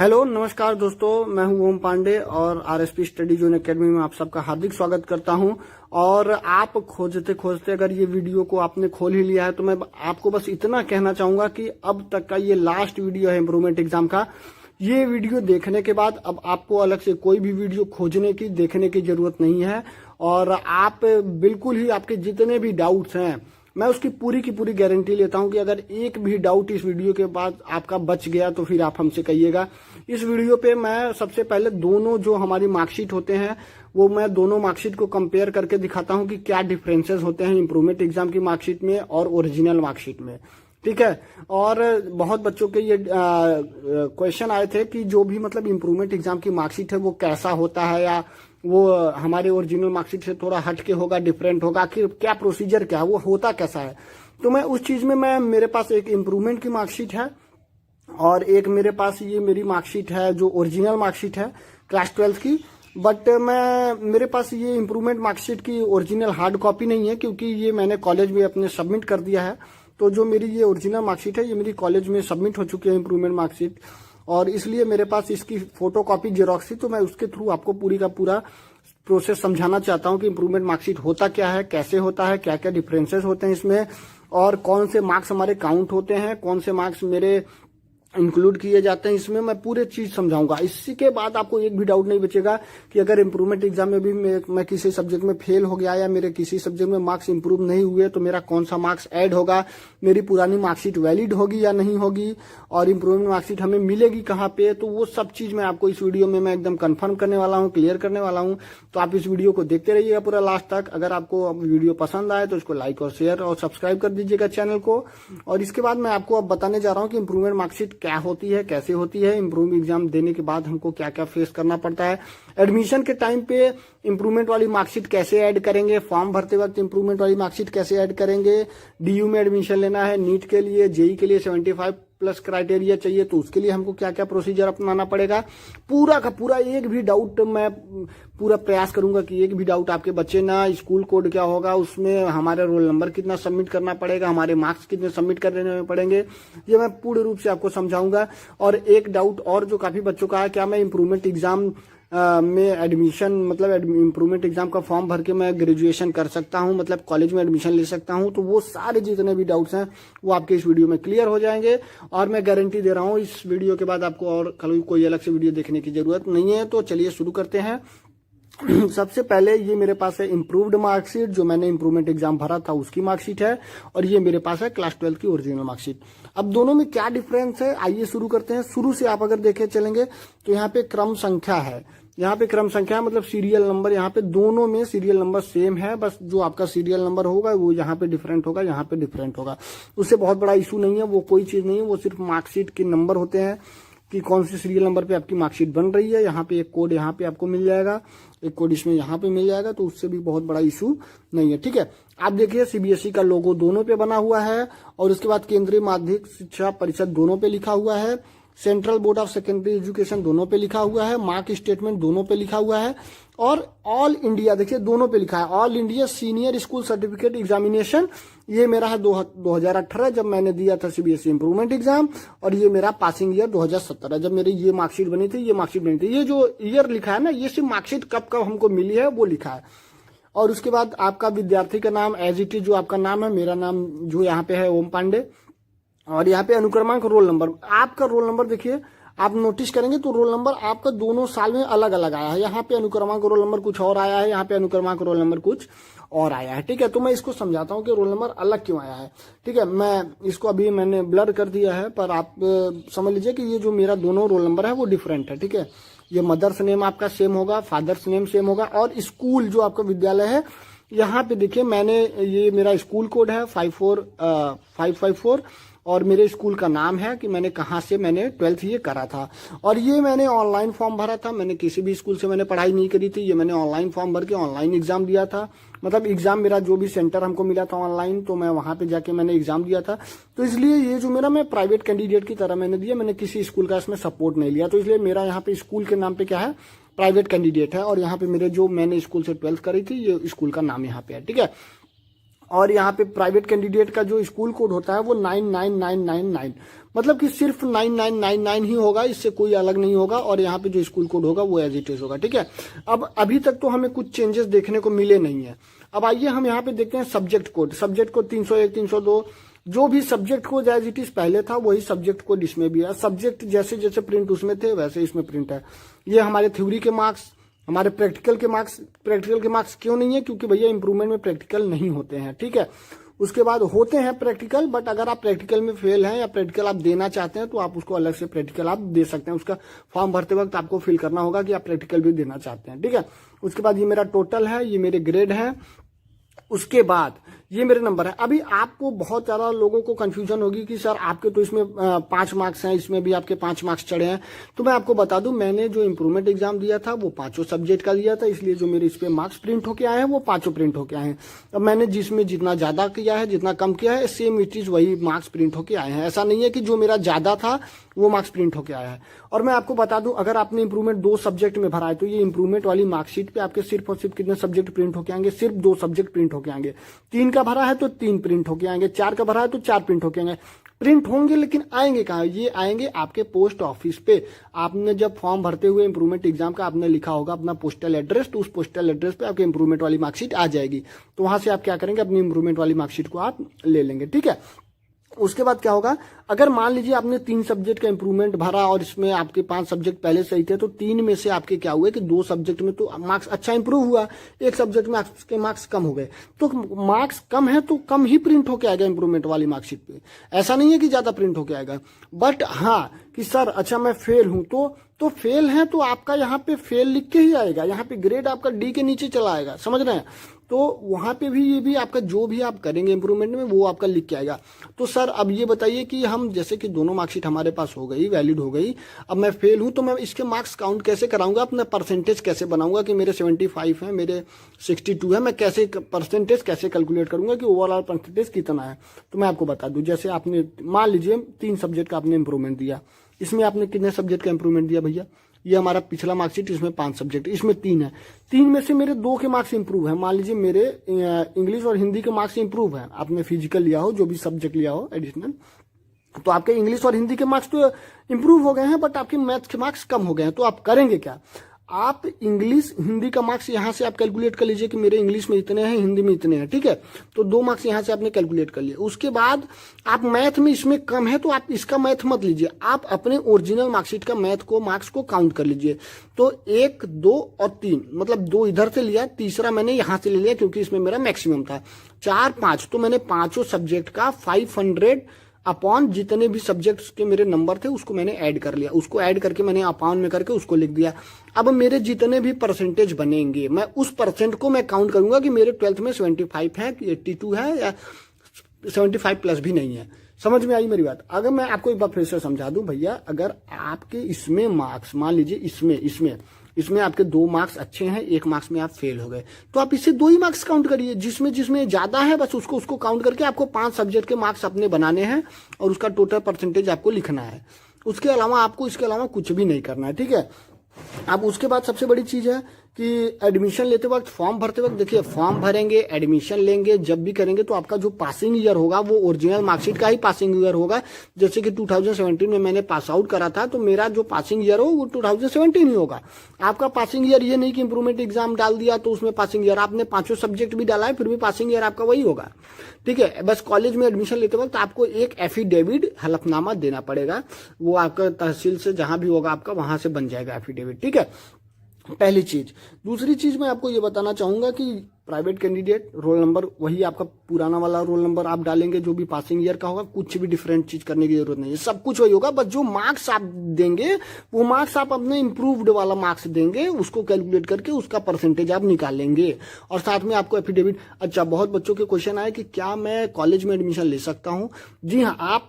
Hello नमस्कार दोस्तों, मैं हूं ओम पांडे और आरएसपी स्टडी जोन एकेडमी में आप सबका हार्दिक स्वागत करता हूं। और आप खोजते खोजते अगर ये वीडियो को आपने खोल ही लिया है तो मैं आपको बस इतना कहना चाहूंगा कि अब तक का ये लास्ट वीडियो है इम्प्रूवमेंट एग्जाम का। ये वीडियो देखने के बाद अब आपको अलग से कोई भी वीडियो खोजने की देखने की जरूरत नहीं है। और आप बिल्कुल ही आपके जितने भी डाउट्स हैं मैं उसकी पूरी की पूरी गारंटी लेता हूं कि अगर एक भी डाउट इस वीडियो के बाद आपका बच गया तो फिर आप हमसे कहिएगा। इस वीडियो पे मैं सबसे पहले दोनों जो हमारी मार्कशीट होते हैं वो मैं दोनों मार्कशीट को कंपेयर करके दिखाता हूं कि क्या डिफरेंसेस होते हैं इम्प्रूवमेंट एग्जाम की मार्कशीट में और ओरिजिनल मार्कशीट में। ठीक है। और बहुत बच्चों के ये क्वेश्चन आए थे कि जो भी मतलब इम्प्रूवमेंट एग्जाम की मार्कशीट है वो कैसा होता है या वो हमारे ओरिजिनल मार्कशीट से थोड़ा हटके होगा, डिफरेंट होगा, कि क्या प्रोसीजर क्या है, वो होता कैसा है। तो मैं उस चीज में मेरे पास एक इम्प्रूवमेंट की मार्कशीट है और एक मेरे पास ये मेरी मार्कशीट है जो ओरिजिनल मार्कशीट है क्लास 12 की। बट मेरे पास ये इम्प्रूवमेंट मार्कशीट की ओरिजिनल हार्ड कॉपी नहीं है क्योंकि ये मैंने कॉलेज में अपने सबमिट कर दिया है। तो जो मेरी ये ओरिजिनल मार्कशीट है ये मेरी कॉलेज में सबमिट हो चुकी है इम्प्रूवमेंट मार्कशीट, और इसलिए मेरे पास इसकी फोटो कॉपी जेरोक्स थी। तो मैं उसके थ्रू आपको पूरी का पूरा प्रोसेस समझाना चाहता हूं कि इम्प्रूवमेंट मार्कशीट होता क्या है, कैसे होता है, क्या क्या डिफरेंसेस होते हैं इसमें, और कौन से मार्क्स हमारे काउंट होते हैं, कौन से मार्क्स मेरे इंक्लूड किए जाते हैं। इसमें मैं पूरे चीज समझाऊंगा। इसके बाद आपको एक भी डाउट नहीं बचेगा कि अगर इम्प्रूवमेंट एग्जाम में भी मैं किसी सब्जेक्ट में फेल हो गया या मेरे किसी सब्जेक्ट में मार्क्स इंप्रूव नहीं हुए तो मेरा कौन सा मार्क्स ऐड होगा, मेरी पुरानी मार्कशीट वैलिड होगी या नहीं होगी, और इम्प्रूवमेंट मार्कशीट हमें मिलेगी कहाँ पे। तो वो सब चीज मैं आपको इस वीडियो में मैं एकदम कंफर्म करने वाला हूँ, क्लियर करने वाला हूँ। तो आप इस वीडियो को देखते रहिएगा पूरा लास्ट तक। अगर आपको वीडियो पसंद आए तो इसको लाइक और शेयर और सब्सक्राइब कर दीजिएगा चैनल को। और इसके बाद मैं आपको अब बताने जा रहा हूँ कि इम्प्रूवमेंट मार्कशीट क्या होती है, कैसे होती है, इम्प्रूव एग्जाम देने के बाद हमको क्या क्या फेस करना पड़ता है, एडमिशन के टाइम पे इम्प्रूवमेंट वाली मार्कशीट कैसे ऐड करेंगे, फॉर्म भरते वक्त इम्प्रूवमेंट वाली मार्कशीट कैसे ऐड करेंगे, डीयू में एडमिशन लेना है, नीट के लिए, जेई के लिए 75+ क्राइटेरिया चाहिए तो उसके लिए हमको क्या क्या प्रोसीजर अपनाना पड़ेगा। पूरा का पूरा एक भी डाउट मैं पूरा प्रयास करूंगा कि एक भी डाउट आपके बच्चे ना। स्कूल कोड क्या होगा, उसमें हमारा रोल नंबर कितना सबमिट करना पड़ेगा, हमारे मार्क्स कितने सबमिट करने पड़ेंगे, ये मैं पूर्ण रूप से आपको समझाऊंगा। और एक डाउट और जो काफी बच्चों का है, क्या मैं इम्प्रूवमेंट एग्जाम में एडमिशन मतलब इम्प्रूवमेंट एग्जाम का फॉर्म भर के मैं ग्रेजुएशन कर सकता हूं, मतलब कॉलेज में एडमिशन ले सकता हूं। तो वो सारे जितने भी डाउट्स हैं वो आपके इस वीडियो में क्लियर हो जाएंगे। और मैं गारंटी दे रहा हूं इस वीडियो के बाद आपको और कोई अलग से वीडियो देखने की जरूरत नहीं है। तो चलिए शुरू करते हैं। सबसे पहले ये मेरे पास है इम्प्रूव्ड मार्कशीट, जो मैंने इम्प्रूवमेंट एग्जाम भरा था उसकी मार्कशीट है, और ये मेरे पास है क्लास 12 की ओरिजिनल मार्कशीट। अब दोनों में क्या डिफरेंस है आइए शुरू करते हैं। शुरू से आप अगर देखे चलेंगे तो यहाँ पे क्रम संख्या है, यहाँ पे क्रम संख्या मतलब सीरियल नंबर, यहाँ पे दोनों में सीरियल नंबर सेम है, बस जो आपका सीरियल नंबर होगा वो यहाँ पे डिफरेंट होगा, यहाँ पे डिफरेंट होगा। उससे बहुत बड़ा इशू नहीं है, वो कोई चीज नहीं है, वो सिर्फ मार्कशीट के नंबर होते हैं कि कौन सी सीरियल नंबर पे आपकी मार्कशीट बन रही है। यहाँ पे एक कोड यहाँ पे आपको मिल जाएगा, एक कोड इसमें यहाँ पे मिल जाएगा, तो उससे भी बहुत बड़ा इशू नहीं है। ठीक है। आप देखिए सीबीएसई का लोगो दोनों पे बना हुआ है, और उसके बाद केंद्रीय माध्यमिक शिक्षा परिषद दोनों पे लिखा हुआ है, central board of secondary education दोनों पे लिखा हुआ है, मार्क स्टेटमेंट दोनों पे लिखा हुआ है, और ऑल इंडिया देखिए दोनों पे लिखा है, all India senior school certificate examination. ये मेरा है 2018 जब मैंने दिया था सीबीएसई इम्प्रूवमेंट एग्जाम, और ये मेरा पासिंग ईयर 2017 जब मेरी ये मार्कशीट बनी थी, ये मार्कशीट बनी थी। ये जो ईयर लिखा है ना, ये सिर्फ मार्कशीट कब कब हमको मिली है वो लिखा है। और उसके बाद आपका विद्यार्थी का नाम एज इट इज जो आपका नाम है, मेरा नाम जो यहाँ पे है ओम पांडे, और यहाँ पे अनुक्रमांक रोल नंबर। आपका रोल नंबर देखिए, आप नोटिस करेंगे तो रोल नंबर आपका दोनों साल में अलग अलग आया है। यहाँ पे अनुक्रमांक रोल नंबर कुछ और आया है, यहाँ पे अनुक्रमांक रोल नंबर कुछ और आया है। ठीक है। तो मैं इसको समझाता हूँ कि रोल नंबर अलग क्यों आया है। ठीक है। मैं इसको अभी मैंने ब्लर कर दिया है, पर आप समझ लीजिए कि ये जो मेरा दोनों रोल नंबर है वो डिफरेंट है। ठीक है। ये मदर्स नेम आपका सेम होगा, फादर्स नेम सेम होगा, और स्कूल जो आपका विद्यालय है यहाँ पे देखिए मैंने ये मेरा स्कूल कोड है 54554, और मेरे स्कूल का नाम है कि मैंने कहाँ से मैंने 12th ये करा था। और ये मैंने ऑनलाइन फॉर्म भरा था, मैंने किसी भी स्कूल से मैंने पढ़ाई नहीं करी थी, ये मैंने ऑनलाइन फॉर्म भर के ऑनलाइन एग्जाम दिया था। मतलब एग्जाम मेरा जो भी सेंटर हमको मिला था ऑनलाइन, तो मैं वहां पे जाके मैंने एग्जाम दिया था। तो इसलिए ये जो मेरा मैं प्राइवेट कैंडिडेट की तरह मैंने दिया, मैंने किसी स्कूल का इसमें सपोर्ट नहीं लिया। तो इसलिए मेरा यहाँ पे स्कूल के नाम पे क्या है, प्राइवेट कैंडिडेट है, और यहाँ पे मेरे जो मैंने स्कूल से 12th करी थी ये स्कूल का नाम यहाँ पे है। ठीक है। और यहाँ पे प्राइवेट कैंडिडेट का जो स्कूल कोड होता है वो 99999, मतलब कि सिर्फ 9999 ही होगा, इससे कोई अलग नहीं होगा। और यहाँ पे जो स्कूल कोड होगा वो एज इट इज होगा, ठीक है। अब अभी तक तो हमें कुछ चेंजेस देखने को मिले नहीं है। अब आइए हम यहाँ पे देखते हैं सब्जेक्ट कोड। सब्जेक्ट कोड 301, 302, जो भी subject code as it is पहले था वही सब्जेक्ट कोड इसमें भी है। सब्जेक्ट जैसे जैसे प्रिंट उसमें थे वैसे इसमें प्रिंट है। ये हमारे थ्योरी के मार्क्स, हमारे प्रैक्टिकल के मार्क्स क्यों नहीं है, क्योंकि भैया इंप्रूवमेंट में प्रैक्टिकल नहीं होते हैं, ठीक है। उसके बाद होते हैं प्रैक्टिकल, बट अगर आप प्रैक्टिकल में फेल हैं या प्रैक्टिकल आप देना चाहते हैं तो आप उसको अलग से प्रैक्टिकल आप दे सकते हैं। उसका फॉर्म भरते वक्त आपको फिल करना होगा कि आप प्रैक्टिकल भी देना चाहते हैं, ठीक है। उसके बाद ये मेरा टोटल है, ये मेरे ग्रेड है, उसके बाद ये मेरे नंबर है। अभी आपको बहुत ज्यादा लोगों को कंफ्यूजन होगी कि सर आपके तो इसमें 5 मार्क्स हैं, इसमें भी आपके 5 मार्क्स चढ़े हैं। तो मैं आपको बता दूं, मैंने जो इम्प्रूवमेंट एग्जाम दिया था वो 5 सब्जेक्ट का दिया था, इसलिए जो मेरे इस पे मार्क्स प्रिंट होके आए हैं वो 5 प्रिंट होके आए हैं। अब मैंने जिसमें जितना ज्यादा किया है, जितना कम किया है, सेम इट इज वही मार्क्स प्रिंट होके आए हैं। ऐसा नहीं है कि जो मेरा ज्यादा था वो मार्क्स प्रिंट होके आया है। और मैं आपको बता दूं, अगर आपने इंप्रूवमेंट 2 सब्जेक्ट में भरा है तो ये इंप्रूवमेंट वाली मार्कशीट पे आपके सिर्फ और सिर्फ कितने सब्जेक्ट प्रिंट होके आएंगे? सिर्फ 2 सब्जेक्ट प्रिंट होके आएंगे। 3 का भरा है तो 3 प्रिंट होके आएंगे, 4 का भरा है तो 4 प्रिंट होके आएंगे। प्रिंट होंगे लेकिन आएंगे कहाँ? ये आएंगे आपके पोस्ट ऑफिस पे। आपने जब फॉर्म भरते हुए इंप्रूवमेंट एग्जाम का आपने लिखा होगा अपना पोस्टल एड्रेस, तो उस पोस्टल एड्रेस पे आपके इंप्रूवमेंट वाली मार्कशीट आ जाएगी। तो वहां से आप क्या करेंगे, अपनी इंप्रूवमेंट वाली मार्कशीट को आप ले लेंगे, ठीक है। उसके बाद क्या होगा, अगर मान लीजिए आपने 3 सब्जेक्ट का इंप्रूवमेंट भरा और इसमें आपके 5 सब्जेक्ट पहले सही थे, तो 3 में से आपके क्या हुए कि 2 सब्जेक्ट में तो मार्क्स अच्छा इंप्रूव हुआ, 1 सब्जेक्ट में आपके मार्क्स कम हो गए। तो मार्क्स कम है तो कम ही प्रिंट होके आएगा इंप्रूवमेंट वाली मार्कशीट पे। ऐसा नहीं है कि ज्यादा प्रिंट होके आएगा। बट हाँ कि सर अच्छा मैं फेल हूं, तो फेल है तो आपका यहाँ पे फेल लिख के ही आएगा, यहाँ पे ग्रेड आपका डी के नीचे चला आएगा, समझ रहे हैं। तो वहां पे भी ये भी आपका जो भी आप करेंगे इंप्रूवमेंट में वो आपका लिख के आएगा। तो सर अब ये बताइए कि हम जैसे कि दोनों मार्कशीट हमारे पास हो गई, वैलिड हो गई, अब मैं फेल हूं तो मैं इसके मार्क्स काउंट कैसे कराऊंगा, अपना परसेंटेज कैसे बनाऊंगा कि मेरे 75 है, मेरे 62 है, मैं कैसे परसेंटेज कैसे कैलकुलेट करूंगा कि ओवरऑल परसेंटेज कितना है। तो मैं आपको बता दूं, जैसे आपने मान लीजिए 3 सब्जेक्ट का आपने इंप्रूवमेंट दिया, इसमें आपने कितने सब्जेक्ट का इंप्रूवमेंट दिया भैया? ये हमारा पिछला मार्कशीट, इसमें 5 सब्जेक्ट, इसमें 3 है। 3 में से मेरे 2 के मार्क्स इंप्रूव है। मान लीजिए मेरे इंग्लिश और हिंदी के मार्क्स इंप्रूव है। आपने फिजिकल लिया हो, जो भी सब्जेक्ट लिया हो एडिशनल, तो आपके इंग्लिश और हिंदी के मार्क्स तो इंप्रूव हो गए हैं, बट आपके मैथ्स के मार्क्स कम हो गए हैं। तो आप करेंगे क्या, आप इंग्लिश हिंदी का मार्क्स यहां से आप कैलकुलेट कर लीजिए कि मेरे इंग्लिश में इतने हैं, हिंदी में इतने हैं, ठीक है। तो 2 मार्क्स यहां से आपने कैलकुलेट कर लिए। उसके बाद आप मैथ में इसमें कम है तो आप इसका मैथ मत लीजिए, आप अपने ओरिजिनल मार्कशीट का मैथ को मार्क्स को काउंट कर लीजिए। तो 1, 2 और 3, मतलब 2 इधर से लिया, तीसरा मैंने यहां से ले लिया क्योंकि इसमें मेरा मैक्सिमम था। 4, 5, तो मैंने 5 सब्जेक्ट का 500 अपॉन जितने भी सब्जेक्ट्स के मेरे नंबर थे उसको मैंने ऐड कर लिया, उसको ऐड करके मैंने अपॉन में करके उसको लिख दिया। अब मेरे जितने भी परसेंटेज बनेंगे मैं उस परसेंट को मैं काउंट करूंगा कि मेरे 12th में 75 है कि 82 है या 75 प्लस भी नहीं है। समझ में आई मेरी बात? अगर मैं आपको एक बार फिर से समझा दूं भैया, अगर आपके इसमें मार्क्स मान लीजिए इसमें आपके 2 मार्क्स अच्छे हैं, 1 मार्क्स में आप फेल हो गए, तो आप इससे 2 ही मार्क्स काउंट करिए। जिसमें ज्यादा है बस उसको काउंट करके आपको 5 सब्जेक्ट के मार्क्स अपने बनाने हैं और उसका टोटल परसेंटेज आपको लिखना है। उसके अलावा आपको इसके अलावा कुछ भी नहीं करना है, ठीक है। अब उसके बाद सबसे बड़ी चीज है कि एडमिशन लेते वक्त, फॉर्म भरते वक्त, देखिए फॉर्म भरेंगे, एडमिशन लेंगे, जब भी करेंगे तो आपका जो पासिंग ईयर होगा वो ओरिजिनल मार्कशीट का ही पासिंग ईयर होगा। जैसे कि 2017 में मैंने पास आउट करा था तो मेरा जो पासिंग ईयर हो वो 2017 ही होगा। आपका पासिंग ईयर ये नहीं कि इंप्रूवमेंट एग्जाम डाल दिया तो उसमें पासिंग ईयर, आपने 5 सब्जेक्ट भी डाला है फिर भी पासिंग ईयर आपका वही होगा, ठीक है। बस कॉलेज में एडमिशन लेते वक्त आपको एक एफिडेविट हलफनामा देना पड़ेगा, वो आपका तहसील से जहां भी होगा आपका वहां से बन जाएगा एफिडेविट, ठीक है। पहली चीज। दूसरी चीज मैं आपको ये बताना चाहूंगा कि प्राइवेट कैंडिडेट रोल नंबर वही आपका पुराना वाला रोल नंबर आप डालेंगे जो भी पासिंग ईयर का होगा, कुछ भी डिफरेंट चीज करने की जरूरत नहीं है, सब कुछ वही होगा। बस जो मार्क्स आप देंगे वो मार्क्स आप अपने इंप्रूव्ड वाला मार्क्स देंगे, उसको कैलकुलेट करके उसका परसेंटेज आप निकालेंगे और साथ में आपको एफिडेविट। अच्छा, बहुत बच्चों के क्वेश्चन आए कि क्या मैं कॉलेज में एडमिशन ले सकता हूँ? जी हाँ, आप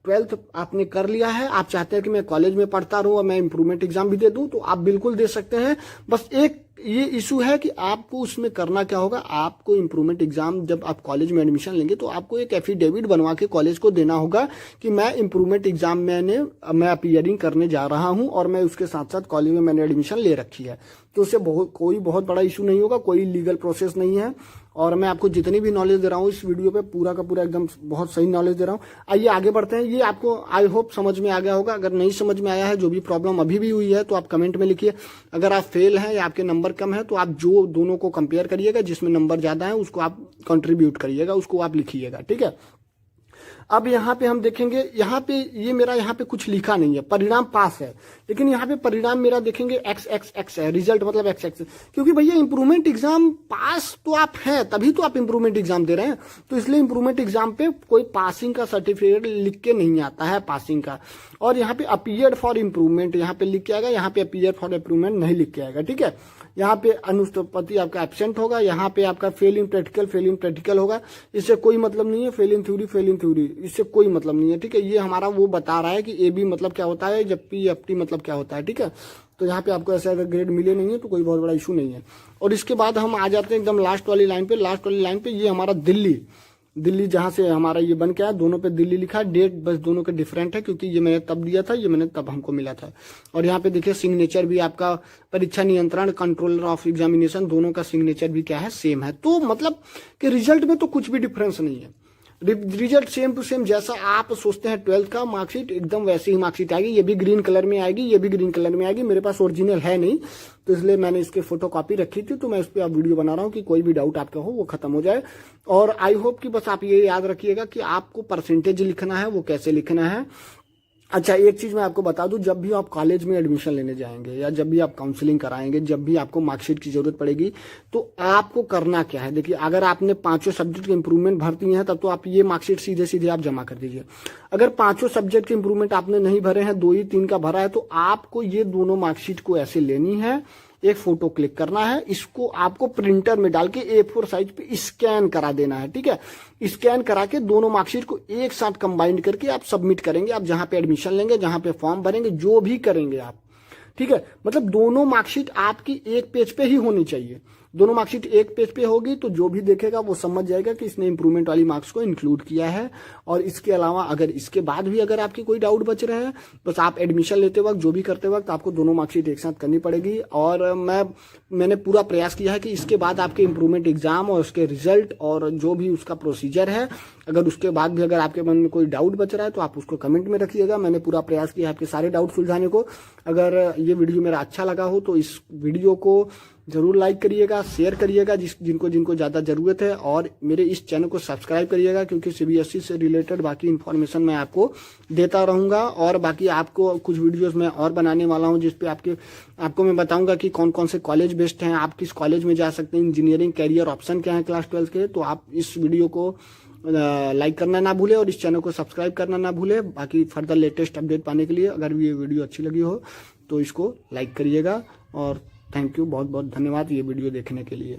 12th आपने कर लिया है, आप चाहते हैं कि मैं कॉलेज में पढ़ता रहूं और मैं इंप्रूवमेंट एग्जाम भी दे दूं, तो आप बिल्कुल दे सकते हैं। बस एक ये इशू है कि आपको उसमें करना क्या होगा, आपको इंप्रूवमेंट एग्जाम जब आप कॉलेज में एडमिशन लेंगे तो आपको एक एफिडेविट बनवा के कॉलेज को देना होगा कि मैं इंप्रूवमेंट एग्जाम मैं अपीयरिंग करने जा रहा हूं और मैं उसके साथ साथ कॉलेज में मैंने एडमिशन ले रखी है। तो उससे कोई बहुत बड़ा इशू नहीं होगा, कोई लीगल प्रोसेस नहीं है। और मैं आपको जितनी भी नॉलेज दे रहा हूँ इस वीडियो पे पूरा का पूरा एकदम बहुत सही नॉलेज दे रहा हूँ। आइए आगे बढ़ते हैं। ये आपको आई होप समझ में आ गया होगा। अगर नहीं समझ में आया है, जो भी प्रॉब्लम अभी भी हुई है, तो आप कमेंट में लिखिए। अगर आप फेल हैं या आपके नंबर कम है तो आप जो दोनों को कंपेयर करिएगा, जिसमें नंबर ज्यादा है उसको आप कंट्रीब्यूट करिएगा, उसको आप लिखिएगा, ठीक है। अब यहाँ पे हम देखेंगे, यहाँ पे ये मेरा यहाँ पे कुछ लिखा नहीं है, परिणाम पास है, लेकिन यहाँ पे परिणाम मेरा देखेंगे एक्स एक्स एक्स है, रिजल्ट मतलब एक्स एक्स, क्योंकि भैया इंप्रूवमेंट एग्जाम पास तो आप हैं, तभी तो आप इंप्रूवमेंट एग्जाम दे रहे हैं। तो इसलिए इंप्रूवमेंट एग्जाम पे कोई पासिंग का सर्टिफिकेट लिख के नहीं आता है, पासिंग का। और यहाँ पे अपीयर्ड फॉर इंप्रूवमेंट यहाँ पे लिख के आएगा, यहाँ पे अपीयर्ड फॉर इंप्रूवमेंट नहीं लिख के आएगा, ठीक है। यहाँ पे अनुपस्थिति आपका एब्सेंट होगा, यहाँ पे आपका फेल इन प्रैक्टिकल होगा। इससे कोई मतलब नहीं है, फेल इन थ्योरी, इससे कोई मतलब नहीं है, ठीक है। ये हमारा वो बता रहा है कि ए बी मतलब क्या होता है, जब पी एफ टी मतलब क्या होता है, ठीक है। तो यहाँ पे आपको ऐसा अगर ग्रेड मिले नहीं है तो कोई बहुत बड़ा इशू नहीं है। और इसके बाद हम आ जाते हैं एकदम लास्ट वाली लाइन पे, ये हमारा दिल्ली जहां से हमारा ये बन के आया, दोनों पे दिल्ली लिखा है, डेट बस दोनों का डिफरेंट है, क्योंकि ये मैंने तब दिया था, ये मैंने तब हमको मिला था। और यहाँ पे देखिए सिग्नेचर भी आपका परीक्षा नियंत्रण कंट्रोलर ऑफ एग्जामिनेशन, दोनों का सिग्नेचर भी क्या है, सेम है। तो मतलब कि रिजल्ट में तो कुछ भी डिफरेंस नहीं है, रिजल्ट सेम टू सेम, जैसा आप सोचते हैं 12th का मार्कशीट एकदम वैसे ही मार्कशीट आएगी। ये भी ग्रीन कलर में आएगी, ये भी ग्रीन कलर में आएगी। मेरे पास ओरिजिनल है नहीं, तो इसलिए मैंने इसके फोटो कॉपी रखी थी, तो मैं इस पर अब वीडियो बना रहा हूँ कि कोई भी डाउट आपका हो वो खत्म हो जाए। और आई होप कि बस आप ये याद रखिएगा कि आपको परसेंटेज लिखना है, वो कैसे लिखना है। अच्छा, एक चीज मैं आपको बता दूं, जब भी आप कॉलेज में एडमिशन लेने जाएंगे या जब भी आप काउंसलिंग कराएंगे, जब भी आपको मार्कशीट की जरूरत पड़ेगी, तो आपको करना क्या है। देखिए, अगर आपने 5 सब्जेक्ट के इंप्रूवमेंट भर दिए हैं, तब तो आप ये मार्कशीट सीधे सीधे आप जमा कर दीजिए। अगर 5 सब्जेक्ट के इंप्रूवमेंट आपने नहीं भरे हैं, 2 ही 3 का भरा है, तो आपको ये दोनों मार्कशीट को ऐसे लेनी है, एक फोटो क्लिक करना है, इसको आपको प्रिंटर में डाल के A4 साइज पे स्कैन करा देना है, ठीक है। स्कैन करा के दोनों मार्कशीट को एक साथ कंबाइन करके आप सबमिट करेंगे। आप जहां पे एडमिशन लेंगे, जहां पे फॉर्म भरेंगे, जो भी करेंगे आप, ठीक है। मतलब दोनों मार्कशीट आपकी एक पेज पे ही होनी चाहिए। दोनों मार्कशीट एक पेज पे होगी तो जो भी देखेगा वो समझ जाएगा कि इसने इंप्रूवमेंट वाली मार्क्स को इंक्लूड किया है। और इसके अलावा अगर इसके बाद भी अगर आपकी कोई डाउट बच रहे हैं, बस आप एडमिशन लेते वक्त, जो भी करते वक्त, आपको दोनों मार्कशीट एक साथ करनी पड़ेगी। और मैंने पूरा प्रयास किया है कि इसके बाद आपके इंप्रूवमेंट एग्जाम और उसके रिजल्ट और जो भी उसका प्रोसीजर है, अगर उसके बाद भी अगर आपके मन में कोई डाउट बच रहा है तो आप उसको कमेंट में रखिएगा। मैंने पूरा प्रयास किया है आपके सारे डाउट सुलझाने को। अगर ये वीडियो मेरा अच्छा लगा हो तो इस वीडियो को जरूर लाइक करिएगा, शेयर करिएगा जिनको ज़्यादा ज़रूरत है। और मेरे इस चैनल को सब्सक्राइब करिएगा, क्योंकि CBSE से रिलेटेड बाकी इन्फॉर्मेशन मैं आपको देता रहूँगा। और बाकी आपको कुछ वीडियोस मैं और बनाने वाला हूँ, जिसपे आपको मैं बताऊँगा कि कौन कौन से कॉलेज बेस्ट हैं, आप किस कॉलेज में जा सकते हैं, इंजीनियरिंग कैरियर ऑप्शन क्या है क्लास 12 के। तो आप इस वीडियो को लाइक करना ना भूले और इस चैनल को सब्सक्राइब करना ना भूले। बाकी फर्दर लेटेस्ट अपडेट पाने के लिए अगर ये वीडियो अच्छी लगी हो तो इसको लाइक करिएगा। और थैंक यू, बहुत बहुत धन्यवाद ये वीडियो देखने के लिए।